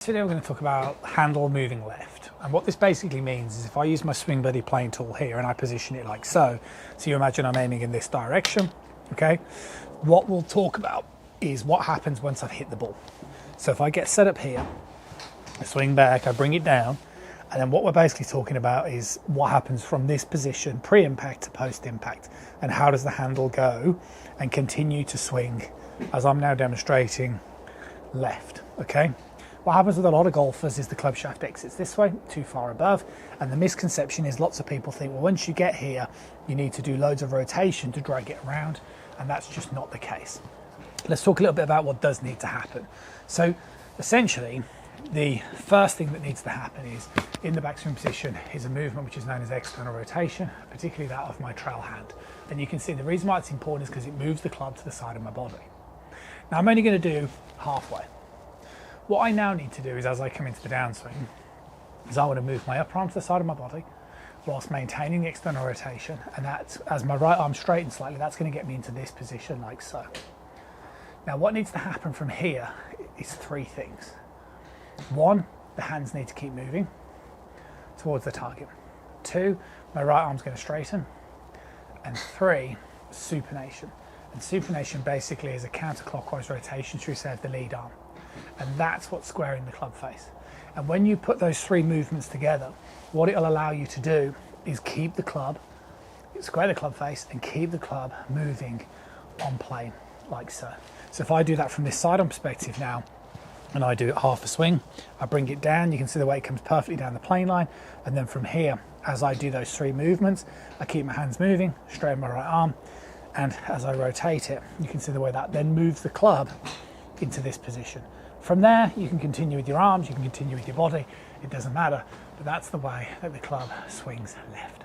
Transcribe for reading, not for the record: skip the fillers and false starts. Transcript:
Today we're going to talk about handle moving left, and what this basically means is if I use my swing buddy playing tool here and I position it like so you imagine I'm aiming in this direction, okay, what we'll talk about is what happens once I've hit the ball. So if I get set up here, I swing back, I bring it down, and then what we're basically talking about is what happens from this position pre-impact to post-impact, and how does the handle go and continue to swing as I'm now demonstrating left, okay? What happens with a lot of golfers is the club shaft exits this way, too far above, and the misconception is lots of people think, well, once you get here, you need to do loads of rotation to drag it around, and that's just not the case. Let's talk a little bit about what does need to happen. So essentially, the first thing that needs to happen is, in the backswing position, is a movement which is known as external rotation, particularly that of my trail hand. And you can see the reason why it's important is because it moves the club to the side of my body. Now I'm only going to do halfway. What I now need to do is, as I come into the downswing, is I want to move my upper arm to the side of my body whilst maintaining the external rotation, and that, as my right arm straightens slightly, that's going to get me into this position like so. Now what needs to happen from here is three things. One, the hands need to keep moving towards the target. Two, my right arm's going to straighten. And three, supination. And supination basically is a counterclockwise rotation, should we say, of the lead arm. And that's what's squaring the club face. And when you put those three movements together, what it'll allow you to do is keep the club, square the club face, and keep the club moving on plane, like so. So if I do that from this side-on perspective now, and I do half a swing, I bring it down, you can see the way it comes perfectly down the plane line, and then from here, as I do those three movements, I keep my hands moving, straighten my right arm, and as I rotate it, you can see the way that then moves the club into this position. From there, you can continue with your arms, you can continue with your body, it doesn't matter, but that's the way that the club swings left.